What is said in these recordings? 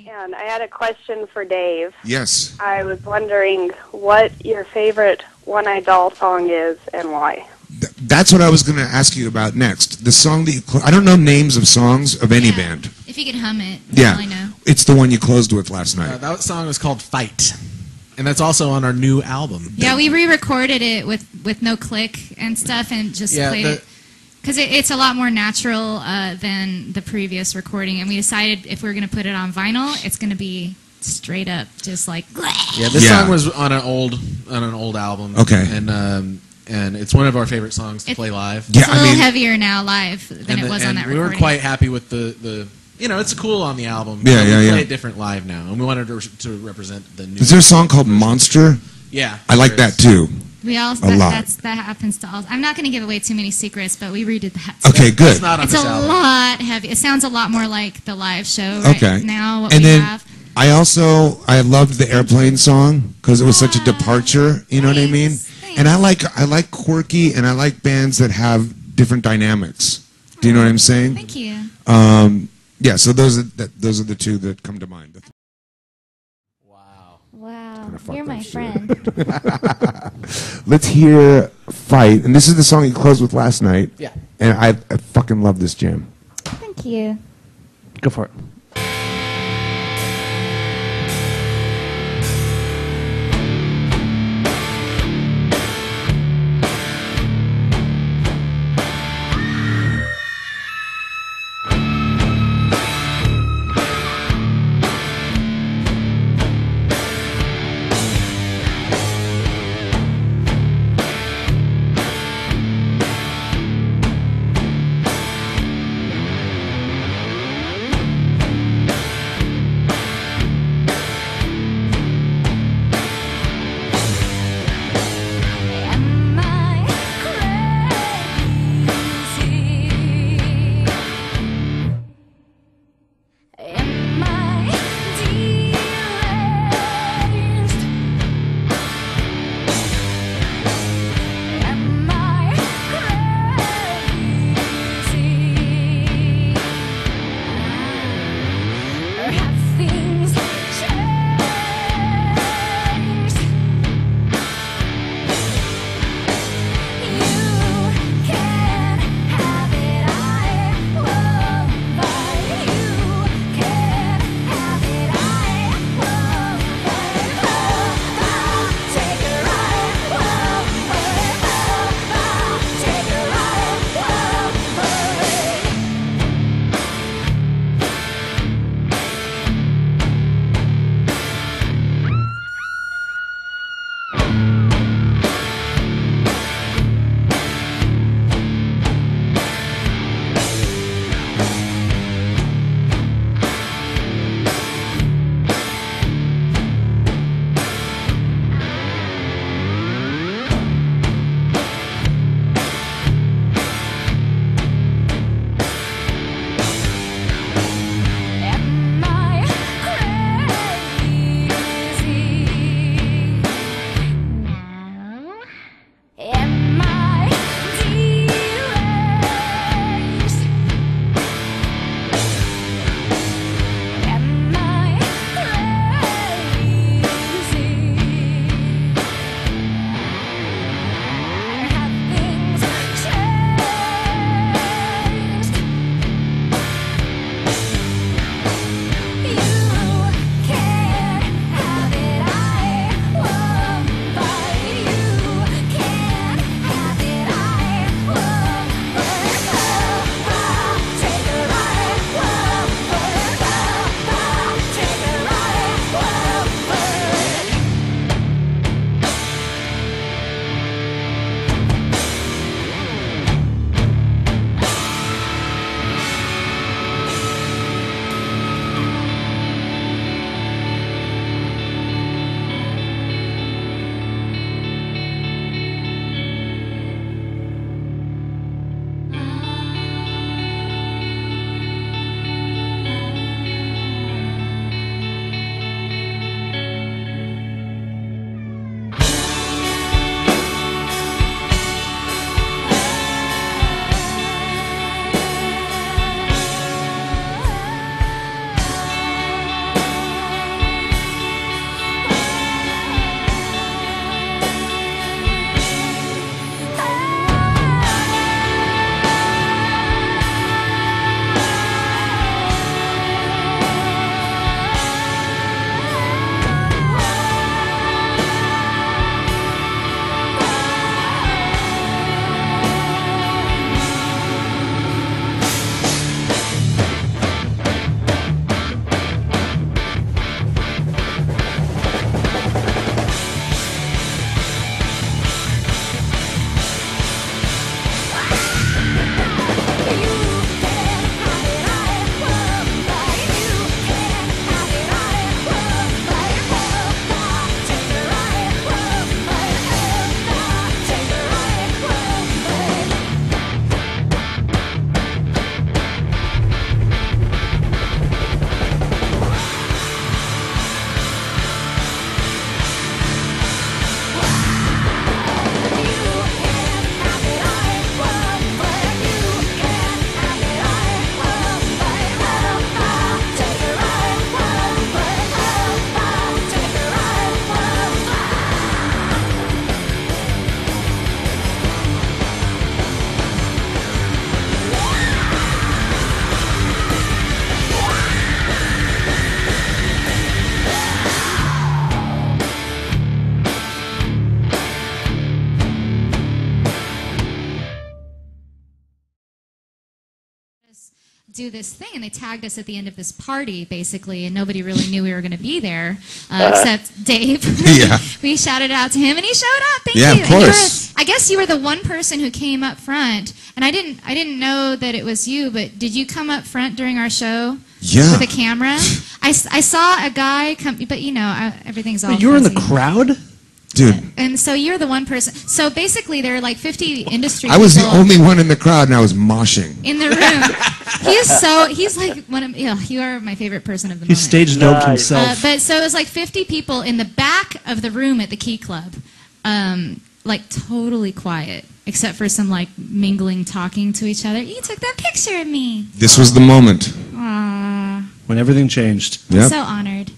And I had a question for Dave. Yes. I was wondering what your favorite One-Eyed Doll song is and why. That's what I was going to ask you about next. The song that you I don't know names of songs of any band. If you could hum it, yeah, I know. It's the one you closed with last night. That song is called Fight, and that's also on our new album. Yeah, we re-recorded it with no click and stuff, and just played it because it's a lot more natural than the previous recording. And we decided if we were going to put it on vinyl, it's going to be straight up just like. Yeah, this song was on an old album. Okay. And it's one of our favorite songs to play live. Yeah, it's a little heavier now live than it was on that recording. We were quite happy with the it's cool on the album. Yeah, we play it different live now, and we wanted to represent the new. Is there a song called Monster? Yeah. I like that too. We also that happens to all. I'm not going to give away too many secrets, but we redid that. Okay, good. It's a lot heavy. It sounds a lot more like the live show right now. What and we then have. I loved the Airplane song because it was such a departure. You know what I mean? Thanks. And I like quirky, and I like bands that have different dynamics. Do you know what I'm saying? Thank you. Yeah. So those are the two that come to mind. Wow, you're my friend. Let's hear Fight. And this is the song you closed with last night. Yeah. And I fucking love this jam. Thank you. Go for it. do this thing, and they tagged us at the end of this party, basically, and nobody really knew we were going to be there, except Dave. Yeah. We shouted out to him, and he showed up. Thank Yeah, you. of course. I guess you were the one person who came up front, and I didn't know that it was you, but did you come up front during our show? Yeah. With a camera? I saw a guy come, but everything's all Wait, you were in the fuzzy. crowd? Dude. And so you're the one person. So basically, there are like 50 industry I was the people only one in the crowd, and I was moshing. in the room. He's like one of, you are my favorite person of the He moment. stage domed himself. But so it was like 50 people in the back of the room at the Key Club, like totally quiet, except for some like mingling, talking to each other. You took that picture of me. This was the moment. Aww. When everything changed. I'm Yep. so honored.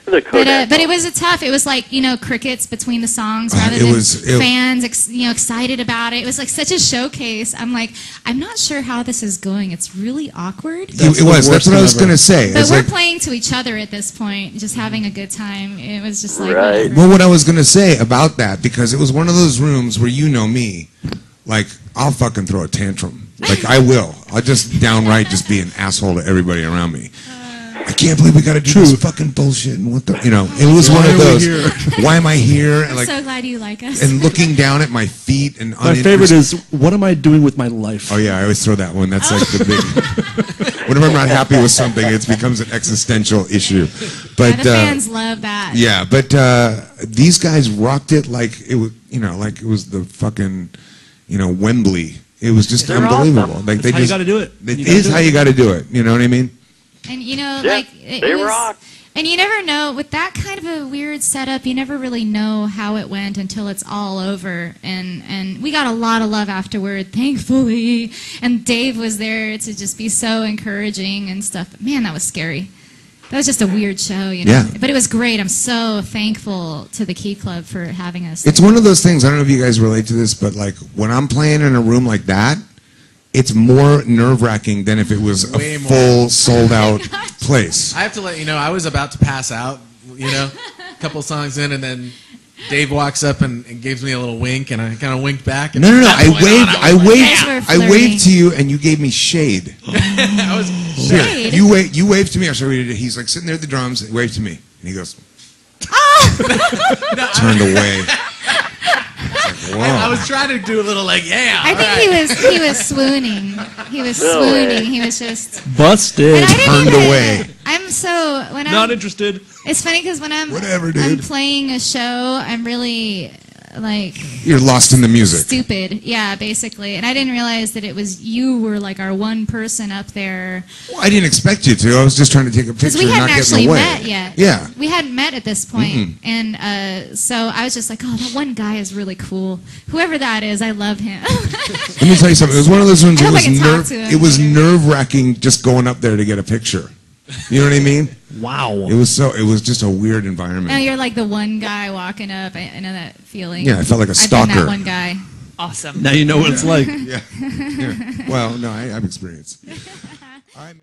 The Kodak But it was it was like, crickets between the songs rather It than was- fans, excited about it. It was like such a showcase. I'm like, I'm not sure how this is going. It's really awkward. That's It was. the That's worst what I thing was ever. going to say. But It's we're like, playing to each other at this point, just having a good time. It was just like, Right. whatever. well, what I was going to say about that, because it was one of those rooms where you know me, like, I'll fucking throw a tantrum. Like, I will. I'll just downright just be an asshole to everybody around me. I can't believe we got to do this fucking bullshit and what the, it was one of those. Why am I here? And I'm like, so glad you like us. and looking down at my feet and My favorite is, what am I doing with my life? Oh yeah, I always throw that one. That's like the big. Whenever I'm not happy with something, it becomes an existential issue. But the fans love that. yeah, but these guys rocked it like it was, like it was the fucking, Wembley. It was just They're unbelievable. awesome. Like That's how you gotta do it. It You gotta is do how it. you got to do it. You know what I mean? And Yeah, it they was, rock. And you never know, with that kind of a weird setup, you never really know how it went until it's all over. And we got a lot of love afterward, thankfully. And Dave was there to just be so encouraging and stuff. But man, that was scary. That was just a weird show, Yeah. But it was great. I'm so thankful to the Key Club for having us. It's one of those things. I don't know if you guys relate to this, but like when I'm playing in a room like that, it's more nerve-wracking than if it was Way a more. full, sold-out place. I have to let you know, I was about to pass out, a couple songs in, and then Dave walks up and gives me a little wink, and I kind of winked back. And No. that's I going on. waved. I was like, You guys were waved. I flirting. waved to you, and you gave me shade. I was Shade? Here, you waved to me. I'll show you. He's like sitting there at the drums. He waved to me, and he goes, turned away. It's like, I whoa. was trying to do a little like, yeah. I all think right. he was swooning. He was No way. swooning. He was just. Busted. And I didn't Turned even- away. I'm so when I'm Not interested. It's funny because when I'm Whatever, dude. I'm playing a show, I'm really like You're lost in the music. stupid. Yeah, basically. And I didn't realize that it was you were like our one person up there Well, I didn't expect you to. I was just trying to take a because picture we and hadn't not get in actually the way. met yet. Yeah. We hadn't met at this point. And so I was just like, oh, that one guy is really cool. Whoever that is, I love him. Let me tell you something. It was one of those ones. I Where hope I can talk to him it was later. nerve-wracking just going up there to get a picture. You know what I mean? Wow. It was just a weird environment. Now you're like the one guy walking up. I know that feeling. Yeah, I felt like a I've stalker. been that one guy. Awesome. Now you know what it's like. Yeah. Well, no, I've experienced. All right.